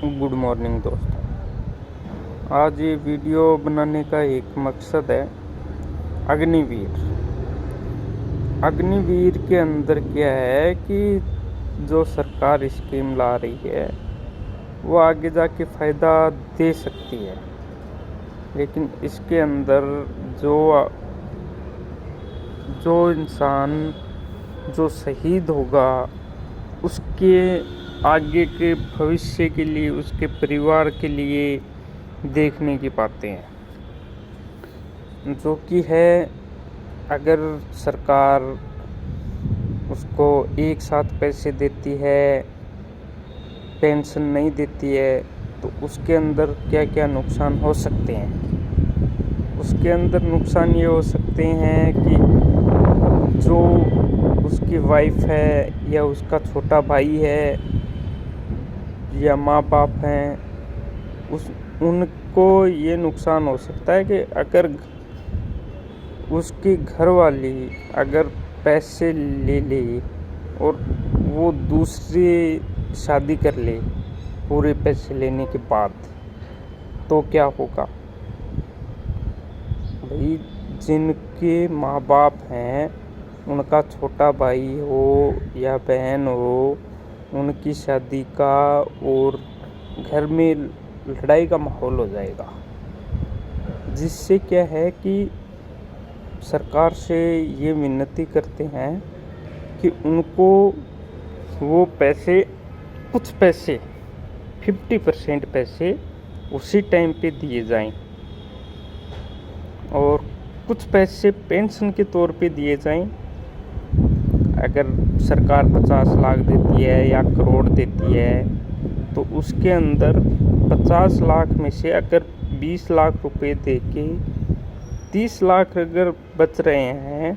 Good morning दोस्तों। आज ये वीडियो बनाने का एक मकसद है अग्निवीर। अग्निवीर के अंदर क्या है कि जो सरकार स्कीम ला रही है वो आगे जाके फ़ायदा दे सकती है, लेकिन इसके अंदर जो इंसान जो शहीद होगा उसके आगे के भविष्य के लिए, उसके परिवार के लिए देखने की बातें हैं, जो कि है अगर सरकार उसको एक साथ पैसे देती है, पेंशन नहीं देती है, तो उसके अंदर क्या क्या नुकसान हो सकते हैं। उसके अंदर नुकसान ये हो सकते हैं कि जो उसकी वाइफ है या उसका छोटा भाई है या माँ बाप हैं, उनको ये नुकसान हो सकता है कि अगर उसकी घरवाली अगर पैसे ले ले और वो दूसरी शादी कर ले पूरे पैसे लेने के बाद, तो क्या होगा भाई। जिनके माँ बाप हैं, उनका छोटा भाई हो या बहन हो, उनकी शादी का और घर में लड़ाई का माहौल हो जाएगा, जिससे क्या है कि सरकार से ये विनती करते हैं कि उनको वो पैसे, कुछ पैसे 50% पैसे उसी टाइम पे दिए जाएं और कुछ पैसे पेंशन के तौर पे दिए जाएं। अगर सरकार 50 लाख देती है या करोड़ देती है, तो उसके अंदर 50 लाख में से अगर 20 लाख रुपए दे के 30 लाख अगर बच रहे हैं,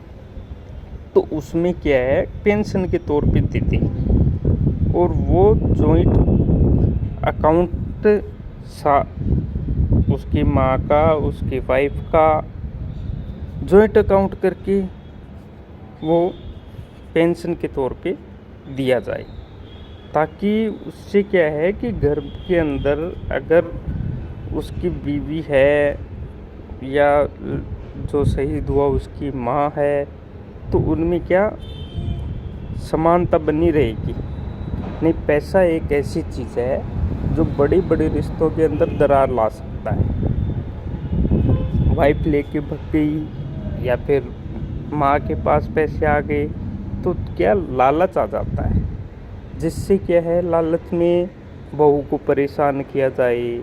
तो उसमें क्या है पेंशन के तौर पे दे दें और वो जॉइंट अकाउंट उसकी माँ का, उसकी वाइफ का जॉइंट अकाउंट करके वो पेंशन के तौर पे दिया जाए, ताकि उससे क्या है कि घर के अंदर अगर उसकी बीवी है या जो शहीद हुआ उसकी माँ है, तो उनमें क्या समानता बनी रहेगी। नहीं, पैसा एक ऐसी चीज़ है जो बड़े बड़े रिश्तों के अंदर दरार ला सकता है। वाइफ लेके भग गई या फिर माँ के पास पैसे आ गए, तो क्या लालच आ जाता है, जिससे क्या है लालच में बहू को परेशान किया जाए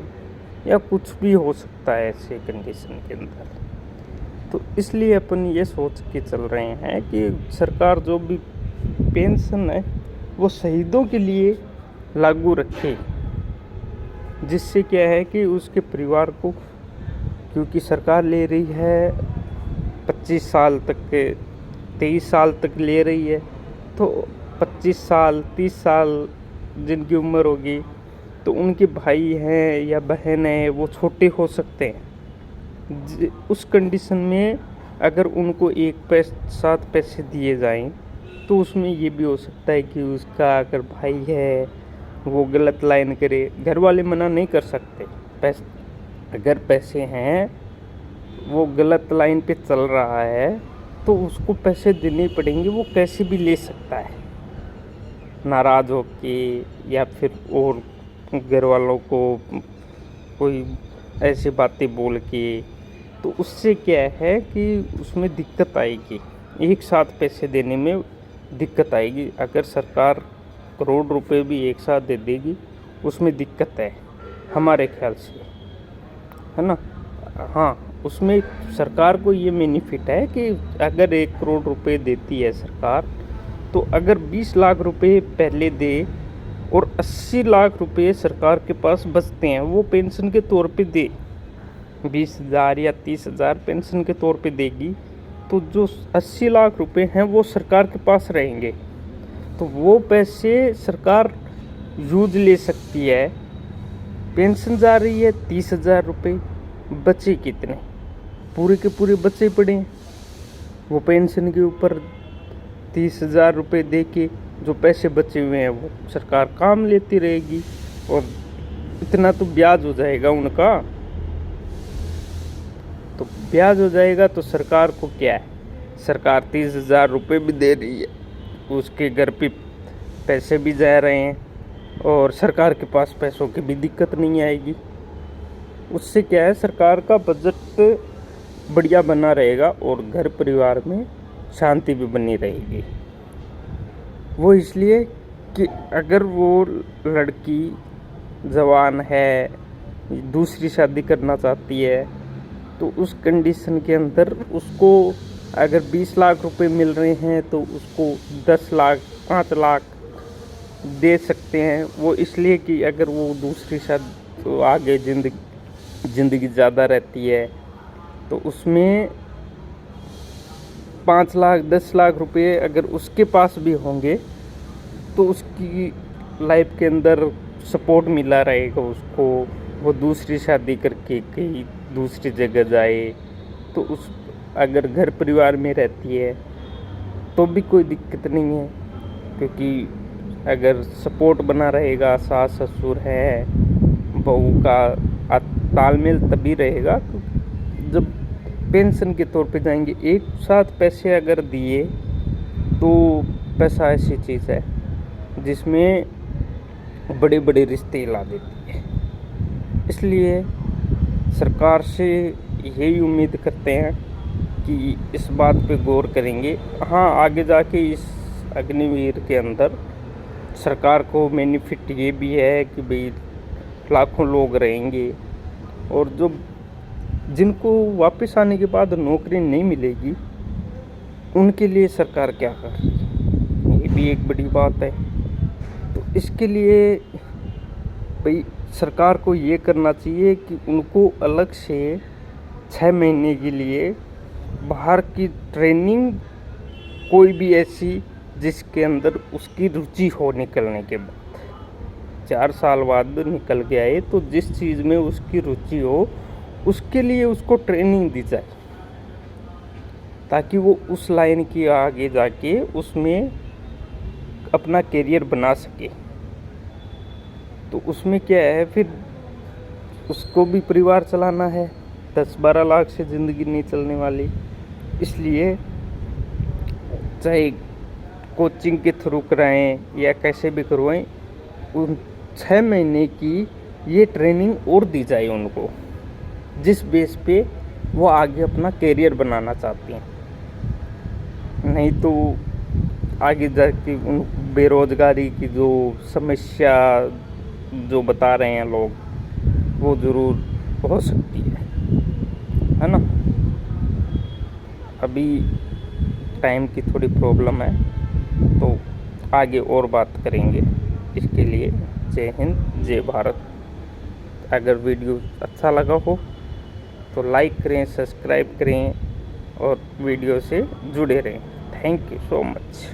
या कुछ भी हो सकता है ऐसे कंडीशन के अंदर। तो इसलिए अपन ये सोच के चल रहे हैं कि सरकार जो भी पेंशन है वो शहीदों के लिए लागू रखे, जिससे क्या है कि उसके परिवार को, क्योंकि सरकार ले रही है 25 साल तक के, 23 साल तक ले रही है, तो 25 साल 30 साल जिनकी उम्र होगी, तो उनके भाई हैं या बहन हैं वो छोटे हो सकते हैं। उस कंडीशन में अगर उनको एक साथ पैसे दिए जाएं, तो उसमें ये भी हो सकता है कि उसका अगर भाई है वो गलत लाइन करे। घर वाले मना नहीं कर सकते, अगर पैसे हैं वो गलत लाइन पे चल रहा है तो उसको पैसे देने पड़ेंगे, वो कैसे भी ले सकता है नाराज़ होके या फिर और घर वालों को कोई ऐसी बातें बोल के। तो उससे क्या है कि उसमें दिक्कत आएगी, एक साथ पैसे देने में दिक्कत आएगी। अगर सरकार करोड़ रुपए भी एक साथ दे देगी, उसमें दिक्कत है हमारे ख्याल से, है ना। हाँ, उसमें सरकार को ये बेनिफिट है कि अगर 1 करोड़ रुपए देती है सरकार, तो अगर 20 लाख रुपए पहले दे और 80 लाख रुपए सरकार के पास बचते हैं, वो पेंशन के तौर पे दे, 20,000 या 30,000 पेंशन के तौर पे देगी, तो जो 80 लाख रुपए हैं वो सरकार के पास रहेंगे, तो वो पैसे सरकार यूज ले सकती है। पेंशन जा रही है 30,000 रुपये, बचे कितने, पूरे के पूरे बचे पड़े हैं। वो पेंशन के ऊपर 30,000 रुपये दे के जो पैसे बचे हुए हैं वो सरकार काम लेती रहेगी और इतना तो ब्याज हो जाएगा उनका। तो ब्याज हो जाएगा तो सरकार को क्या है, सरकार 30,000 रुपये भी दे रही है, उसके घर पे पैसे भी जा रहे हैं और सरकार के पास पैसों की भी दिक्कत नहीं आएगी। उससे क्या है, सरकार का बजट बढ़िया बना रहेगा और घर परिवार में शांति भी बनी रहेगी। वो इसलिए कि अगर वो लड़की जवान है, दूसरी शादी करना चाहती है, तो उस कंडीशन के अंदर उसको अगर 20 लाख रुपए मिल रहे हैं तो उसको 10 लाख 5 लाख दे सकते हैं। वो इसलिए कि अगर वो दूसरी शादी तो आगे ज़िंदगी ज़्यादा रहती है, तो उसमें 5 लाख 10 लाख रुपए अगर उसके पास भी होंगे तो उसकी लाइफ के अंदर सपोर्ट मिला रहेगा उसको। वो दूसरी शादी करके कहीं दूसरी जगह जाए तो उस अगर घर परिवार में रहती है तो भी कोई दिक्कत नहीं है, क्योंकि अगर सपोर्ट बना रहेगा, सास ससुर है, बहू का तालमेल तभी रहेगा जब पेंशन के तौर पे जाएंगे। एक साथ पैसे अगर दिए तो पैसा ऐसी चीज़ है जिसमें बड़े बड़े रिश्ते ला देती है। इसलिए सरकार से यही उम्मीद करते हैं कि इस बात पे गौर करेंगे। हाँ, आगे जाके इस अग्निवीर के अंदर सरकार को बेनिफिट ये भी है कि भाई लाखों लोग रहेंगे, और जो जिनको वापस आने के बाद नौकरी नहीं मिलेगी उनके लिए सरकार क्या कर रही है, ये भी एक बड़ी बात है। तो इसके लिए भाई सरकार को ये करना चाहिए कि उनको अलग से 6 महीने के लिए बाहर की ट्रेनिंग, कोई भी ऐसी जिसके अंदर उसकी रुचि हो, निकलने के बाद 4 साल बाद निकल के आए तो जिस चीज़ में उसकी रुचि हो उसके लिए उसको ट्रेनिंग दी जाए, ताकि वो उस लाइन की आगे जाके उसमें अपना करियर बना सके। तो उसमें क्या है, फिर उसको भी परिवार चलाना है, 10-12 लाख से ज़िंदगी नहीं चलने वाली। इसलिए चाहे कोचिंग के थ्रू कराएं या कैसे भी करवाएं, उन 6 महीने की ये ट्रेनिंग और दी जाए उनको, जिस बेस पे वो आगे अपना करियर बनाना चाहती हैं। नहीं तो आगे जाके उन बेरोज़गारी की जो समस्या जो बता रहे हैं लोग, वो ज़रूर हो सकती है ना। अभी टाइम की थोड़ी प्रॉब्लम है, तो आगे और बात करेंगे। इसके लिए जय हिंद, जय भारत। अगर वीडियो अच्छा लगा हो तो लाइक करें, सब्सक्राइब करें और वीडियो से जुड़े रहें। Thank you so much.